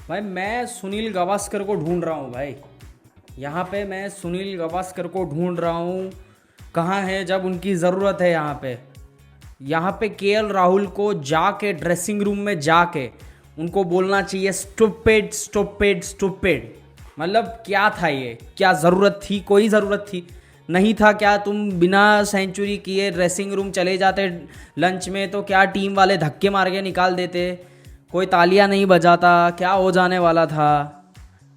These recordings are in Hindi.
भाई मैं सुनील गावस्कर को ढूंढ रहा हूँ भाई। यहाँ पे मैं सुनील गावस्कर को ढूंढ रहा हूँ। कहाँ है जब उनकी ज़रूरत है यहाँ पे केएल राहुल को जाके ड्रेसिंग रूम में जाके उनको बोलना चाहिए स्टूपिड स्टूपिड स्टूपिड। मतलब क्या था ये, क्या ज़रूरत थी? कोई ज़रूरत थी नहीं था क्या? तुम बिना सेंचुरी किए ड्रेसिंग रूम चले जाते लंच में तो क्या टीम वाले धक्के मार के निकाल देते? कोई तालियां नहीं बजाता? क्या हो जाने वाला था?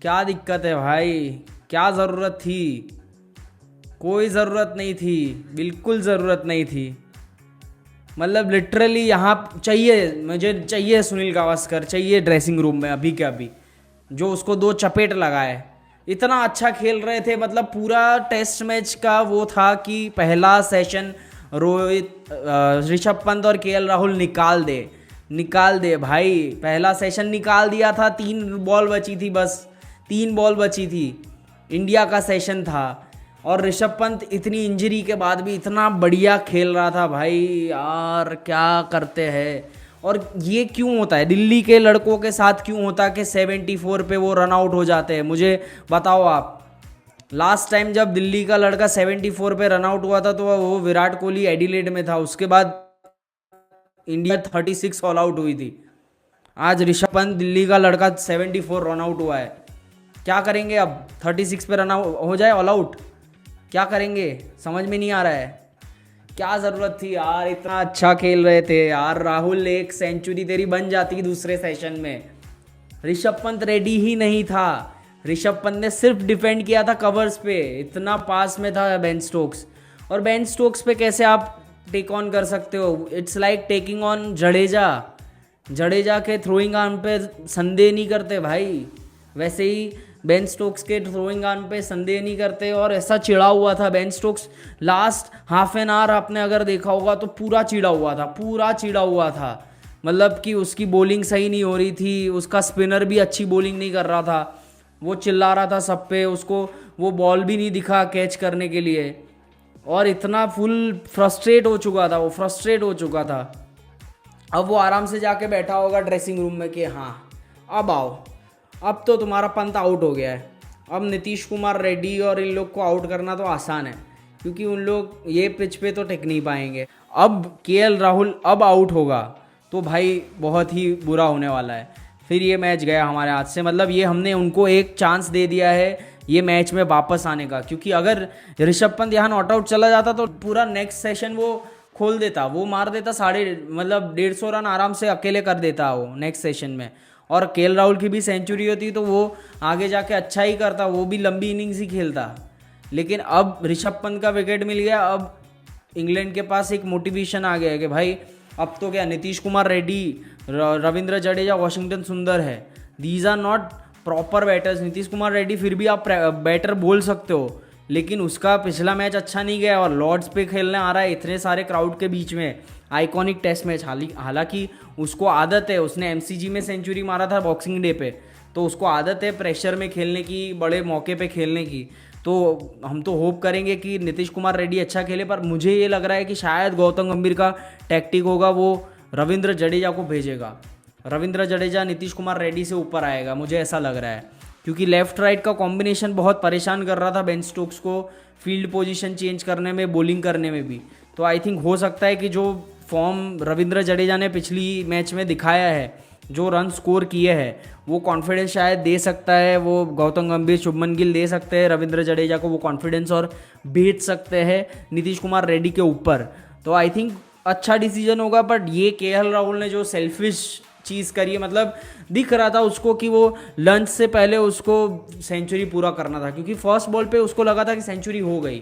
क्या दिक्कत है भाई? क्या ज़रूरत थी? कोई ज़रूरत नहीं थी, बिल्कुल ज़रूरत नहीं थी। मतलब लिटरली यहाँ चाहिए, मुझे चाहिए सुनील गावस्कर चाहिए ड्रेसिंग रूम में अभी के अभी। जो उसको दो चपेट लगाए, इतना अच्छा खेल रहे थे। मतलब पूरा टेस्ट मैच का वो था कि पहला सेशन रोहित ऋषभ पंत और केएल राहुल निकाल दे भाई। पहला सेशन निकाल दिया था, 3 बॉल बची थी, बस 3 बॉल बची थी। इंडिया का सेशन था और ऋषभ पंत इतनी इंजरी के बाद भी इतना बढ़िया खेल रहा था भाई। यार क्या करते हैं? और ये क्यों होता है? दिल्ली के लड़कों के साथ क्यों होता है कि 74 पे वो रन आउट हो जाते हैं? मुझे बताओ आप। लास्ट टाइम जब दिल्ली का लड़का 74 पे रन आउट हुआ था तो वो विराट कोहली एडिलेड में था, उसके बाद इंडिया 36 ऑल आउट हुई थी। आज ऋषभ पंत दिल्ली का लड़का 74 रन आउट हुआ है। क्या करेंगे अब? 36 पे रन आउट हो जाए ऑल आउट, क्या करेंगे? समझ में नहीं आ रहा है। क्या ज़रूरत थी यार? इतना अच्छा खेल रहे थे यार। राहुल एक सेंचुरी तेरी बन जाती दूसरे सेशन में। ऋषभ पंत रेडी ही नहीं था। ऋषभ पंत ने सिर्फ डिफेंड किया था कवर्स पे, इतना पास में था बेन स्टोक्स। और बेन स्टोक्स पे कैसे आप टेक ऑन कर सकते हो? It's like taking on Jadeja के थ्रोइंग आर्म पे संदेह नहीं करते भाई, वैसे ही बेन स्टोक्स के थ्रोइंग आर्म पे संदेह नहीं करते। और ऐसा चिढ़ा हुआ था Ben Stokes last half an hour, आपने अगर देखा होगा तो पूरा चिढ़ा हुआ था। मतलब कि उसकी बॉलिंग सही नहीं हो रही थी, उसका स्पिनर भी अच्छी बॉलिंग नहीं कर रहा था, वो चिल्ला रहा था सब पे, उसको वो बॉल भी नहीं दिखा कैच करने के लिए। और इतना फुल फ्रस्ट्रेट हो चुका था। अब वो आराम से जाके बैठा होगा ड्रेसिंग रूम में कि हाँ अब आओ, अब तो तुम्हारा पंत आउट हो गया है। अब नीतीश कुमार रेड्डी और इन लोग को आउट करना तो आसान है, क्योंकि उन लोग ये पिच पे तो टिक नहीं पाएंगे। अब केएल राहुल अब आउट होगा तो भाई बहुत ही बुरा होने वाला है। फिर ये मैच गया हमारे हाथ से। मतलब ये हमने उनको एक चांस दे दिया है ये मैच में वापस आने का, क्योंकि अगर ऋषभ पंत यहाँ नॉट आउट चला जाता तो पूरा नेक्स्ट सेशन वो खोल देता, वो मार देता 150 रन आराम से अकेले कर देता वो नेक्स्ट सेशन में। और केएल राहुल की भी सेंचुरी होती तो वो आगे जाके अच्छा ही करता, वो भी लंबी इनिंग्स ही खेलता। लेकिन अब ऋषभ पंत का विकेट मिल गया। अब इंग्लैंड के पास एक मोटिवेशन आ गया है कि भाई अब तो क्या, नीतीश कुमार रेड्डी, रविंद्र जडेजा, वॉशिंगटन सुंदर है, these are not proper batters. Nitish Kumar Reddy फिर भी आप बैटर बोल सकते हो, लेकिन उसका पिछला मैच अच्छा नहीं गया और लॉर्ड्स पे खेलने आ रहा है इतने सारे क्राउड के बीच में, आइकॉनिक टेस्ट मैच। हालांकि उसको आदत है, उसने एमसीजी में सेंचुरी मारा था बॉक्सिंग डे पे, तो उसको आदत है प्रेशर में खेलने की, बड़े मौके पे खेलने की। तो हम तो होप करेंगे कि नीतीश कुमार रेड्डी अच्छा खेले, पर मुझे ये लग रहा है कि शायद गौतम गंभीर का टैक्टिक होगा, वो रविंद्र जडेजा को भेजेगा। रविंद्र जडेजा नीतीश कुमार रेड्डी से ऊपर आएगा, मुझे ऐसा लग रहा है, क्योंकि लेफ्ट राइट का कॉम्बिनेशन बहुत परेशान कर रहा था बेन स्टोक्स को, फील्ड पोजीशन चेंज करने में, बॉलिंग करने में भी। तो आई थिंक हो सकता है कि जो फॉर्म रविंद्र जडेजा ने पिछली मैच में दिखाया है, जो रन स्कोर किए हैं, वो कॉन्फिडेंस शायद दे सकता है, वो गौतम गंभीर, शुभमन गिल दे सकते हैं रविंद्र जडेजा को वो कॉन्फिडेंस और भेज सकते हैं नीतीश कुमार रेड्डी के ऊपर। तो आई थिंक अच्छा डिसीजन होगा। बट ये केएल राहुल ने जो सेल्फिश चीज़ करी है, मतलब दिख रहा था उसको कि वो लंच से पहले उसको सेंचुरी पूरा करना था, क्योंकि फर्स्ट बॉल पे उसको लगा था कि सेंचुरी हो गई,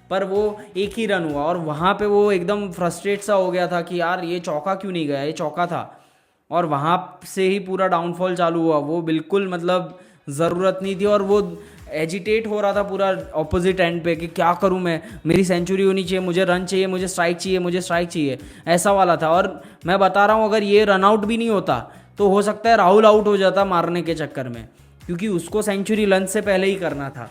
पर वो एक ही रन हुआ। और वहाँ पे वो एकदम फ्रस्ट्रेट सा हो गया था कि यार ये चौका क्यों नहीं गया, ये चौका था। और वहाँ से ही पूरा डाउनफॉल चालू हुआ। वो बिल्कुल मतलब ज़रूरत नहीं थी, और वो एजिटेट हो रहा था पूरा ऑपोजिट एंड पे कि क्या करूं मैं, मेरी सेंचुरी होनी चाहिए, मुझे रन चाहिए, मुझे स्ट्राइक चाहिए, ऐसा वाला था। और मैं बता रहा हूं अगर ये रन आउट भी नहीं होता तो हो सकता है राहुल आउट हो जाता मारने के चक्कर में, क्योंकि उसको सेंचुरी लंच से पहले ही करना था।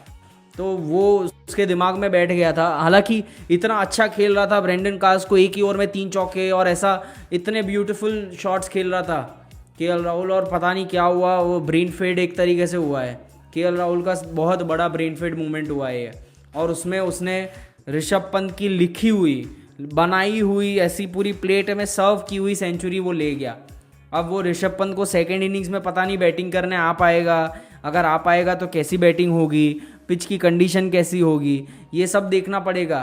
तो वो उसके दिमाग में बैठ गया था। हालांकि इतना अच्छा खेल रहा था ब्रेंडन कार्स को, एक ही ओवर में 3 चौके और ऐसा इतने ब्यूटीफुल शॉट्स खेल रहा था, केएल राहुल, और पता नहीं क्या हुआ, वो ब्रेन फेड एक तरीके से हुआ है। केएल राहुल का बहुत बड़ा ब्रेन फेड मूवमेंट हुआ है ये, और उसमें उसने ऋषभ पंत की लिखी हुई, बनाई हुई, ऐसी पूरी प्लेट में सर्व की हुई सेंचुरी वो ले गया। अब वो ऋषभ पंत को सेकेंड इनिंग्स में पता नहीं बैटिंग करने आ पाएगा, अगर आ पाएगा तो कैसी बैटिंग होगी, पिच की कंडीशन कैसी होगी, ये सब देखना पड़ेगा।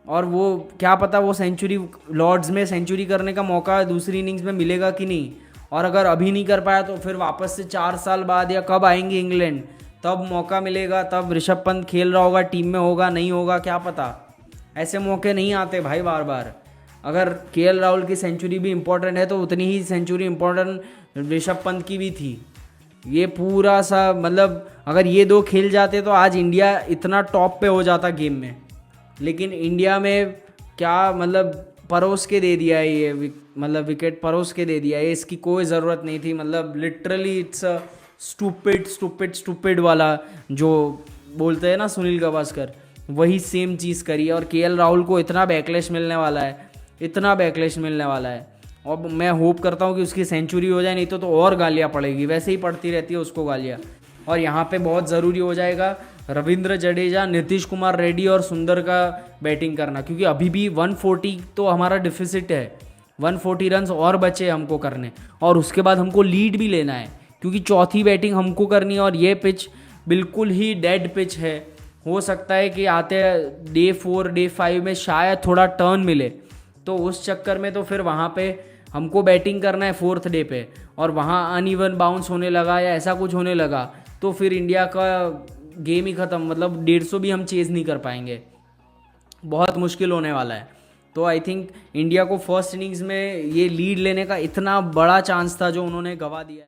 और वो क्या पता वो सेंचुरी, लॉर्ड्स में सेंचुरी करने का मौका दूसरी इनिंग्स में मिलेगा कि नहीं, और अगर अभी नहीं कर पाया तो फिर वापस से 4 साल बाद या कब आएंगे इंग्लैंड, तब मौका मिलेगा, तब ऋषभ पंत खेल रहा होगा, टीम में होगा, नहीं होगा, क्या पता। ऐसे मौके नहीं आते भाई बार बार। अगर केएल राहुल की सेंचुरी भी इम्पोर्टेंट है तो उतनी ही सेंचुरी इम्पोर्टेंट ऋषभ पंत की भी थी। ये पूरा सा मतलब अगर ये दो खेल जाते तो आज इंडिया इतना टॉप पे हो जाता गेम में, लेकिन इंडिया में क्या मतलब परोस के दे दिया है ये, मतलब विकेट परोस के दे दिया है, इसकी कोई ज़रूरत नहीं थी। मतलब literally it's a stupid stupid stupid वाला जो बोलते हैं ना सुनील गावस्कर, वही सेम चीज़ करी है। और केएल राहुल को इतना बैकलैश मिलने वाला है, इतना बैकलैश मिलने वाला है, और मैं होप करता हूँ कि उसकी सेंचुरी हो जाए, नहीं तो और गालियाँ पड़ेगी, वैसे ही पड़ती रहती है उसको गालियाँ। और यहाँ पे बहुत ज़रूरी हो जाएगा रविंद्र जडेजा, नीतीश कुमार रेड्डी और सुंदर का बैटिंग करना, क्योंकि अभी भी 140 तो हमारा डिफिसिट है, 140 रन्स और बचे हमको करने, और उसके बाद हमको लीड भी लेना है, क्योंकि चौथी बैटिंग हमको करनी है। और ये पिच बिल्कुल ही डेड पिच है, हो सकता है कि आते डे 4 डे 5 में शायद थोड़ा टर्न मिले, तो उस चक्कर में तो फिर वहाँ पे हमको बैटिंग करना है 4th डे पे, और वहाँ अनइवन बाउंस होने लगा या ऐसा कुछ होने लगा तो फिर इंडिया का गेम ही ख़त्म, मतलब 150 भी हम चेज़ नहीं कर पाएंगे, बहुत मुश्किल होने वाला है। तो आई थिंक इंडिया को फर्स्ट इनिंग्स में ये लीड लेने का इतना बड़ा चांस था जो उन्होंने गंवा दिया।